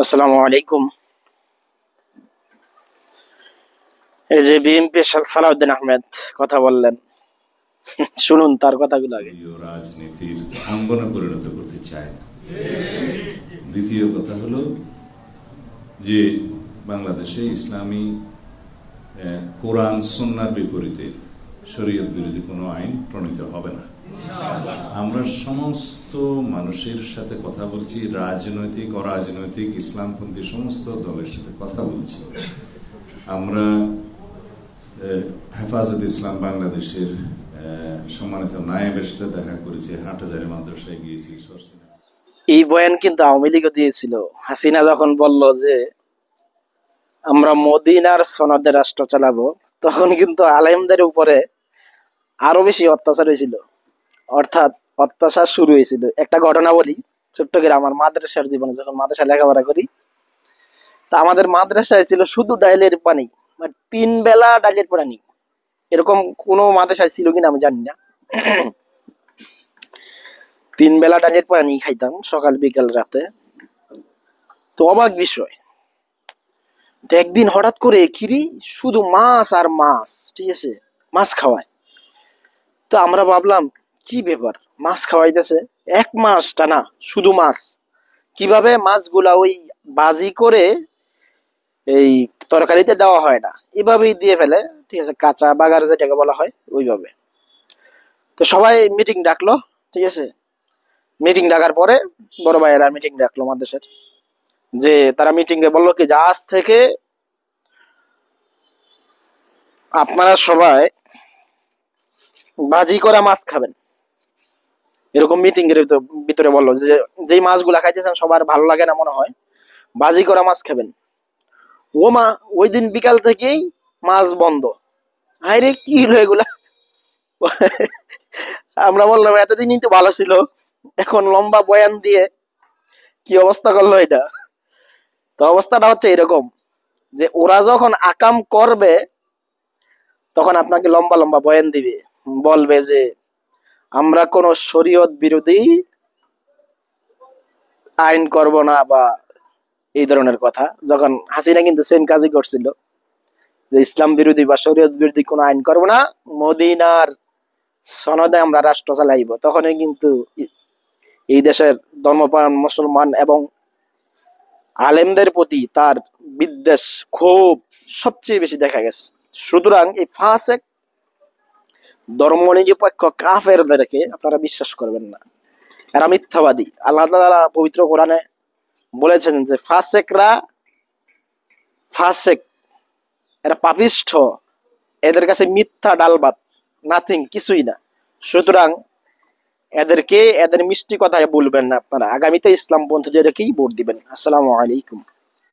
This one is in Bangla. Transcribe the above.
আসসালামু আলাইকুম। এই যে বিএনপি সালাউদ্দিন আহমেদ কথা বললেন, শুনুন তার কথাগুলো আগে। রাজনীতির অঙ্গনে পরিণত করতে চায় না। দ্বিতীয় কথা হলো যে বাংলাদেশে ইসলামী কোরআন সুন্নাহর বিপরীতে শরীয়ত বিরোধী কোনো আইন প্রণীত হবে না। আমরা সমস্ত মানুষের সাথে কথা বলছি, রাজনৈতিক অরাজনৈতিক ইসলামপন্থী সমস্ত দলের সাথে কথা বলছি। আমরা হেফাজত ইসলাম বাংলাদেশের সম্মানিত নায়েবের সাথে দেখা করেছি, হাটহাজারী মাদ্রাসায় গিয়েছি। এই বয়ান কিন্তু আওয়ামী লীগও দিয়েছিল। হাসিনা যখন বলল যে আমরা মদিনার সনদে রাষ্ট্র চালাবো, তখন কিন্তু আলেমদের উপরে আরো বেশি অত্যাচার হয়েছিল। অর্থাৎ অত্যাচার শুরু হয়েছিল। একটা ঘটনা বলি, ছোট্ট করে আমার মাদ্রাসার জীবনে, যখন মাদ্রাসায় লেখাপড়া করি, তা আমাদের মাদ্রাসায় ছিল শুধু ডাইলের পানি, মানে 3 বেলা ডাইলের পানি। এরকম কোনো মাদ্রাসায় ছিল কিনা আমি জানি না। 3 বেলা ডালের পানি খাইতাম, সকাল বিকাল রাতে। তো অবাক বিষয়, তো একদিন হঠাৎ করে খিরি শুধু মাছ আর মাছ, ঠিক আছে, মাছ খাওয়ায়। তো আমরা ভাবলাম কি ব্যাপার, মাছ খাওয়াইতেছে 1 মাস টানা শুধু মাছ। কিভাবে মাছগুলা ওই বাজি করে এই তরকারিতে দেওয়া হয় না, এভাবেই দিয়ে ফেলে, ঠিক আছে, কাঁচা বাগার যেটাকে বলা হয় ওইভাবে। তো সবাই মিটিং ডাকলো, ঠিক আছে। মিটিং ডাকার পরে বড় ভাইয়েরা মিটিং ডাকলো মাদ্রাসার, যে তারা মিটিং এ বললো কি যে আজ থেকে আপনারা সবাই বাজি করা মাছ খাবেন। এরকম মিটিং এর ভিতরে বললো যে যেই মাছগুলা খাইতেছেন সবার ভালো লাগে না মনে হয়, বাজি করা মাছ খাবেন। ও মা, ওই দিন বিকাল থেকেই মাছ বন্ধ। হায়রে কি হলো এগুলা! আমরা বললাম এতদিনই তো ভালো ছিল, এখন লম্বা বয়ান দিয়ে কি অবস্থা করলো এটা। তো অবস্থাটা হচ্ছে এরকম, যে ওরা যখন আকাম করবে তখন আপনাকে লম্বা লম্বা বয়ান দিবে, বলবে যে আমরা কোন শরীয়ত বিরোধী আইন করব না, বা এই ধরনের কথা। যখন হাসিনা কিন্তু সেম কাজই করছিল, যে ইসলাম বিরোধী বা শরীয়ত বিরোধী কোন আইন করব না, মদিনার সনদে আমরা রাষ্ট্র চালাইব, তখনই কিন্তু এই দেশের ধর্মপ্রাণ মুসলমান এবং আলেমদের প্রতি তার বিদ্বেষ, ক্ষোভ সবচেয়ে বেশি দেখা গেছে। সুতরাং এই ফাসেক ধর্মনিরপেক্ষ কাফেরদেরকে আপনারা বিশ্বাস করবেন না, এরা মিথ্যাবাদী। আল্লাহ তাআলা পবিত্র কোরআনে বলেছেন যে ফাসেক, এরা পাপিষ্ঠ, এদের কাছে মিথ্যা ডালবাত, নাথিং, কিছুই না। সুতরাং এদের মিষ্টি কথায় বলবেন না আপনারা, আগামীতে ইসলাম পন্থীদেরকেই ভোট দিবেন। আসসালামু আলাইকুম।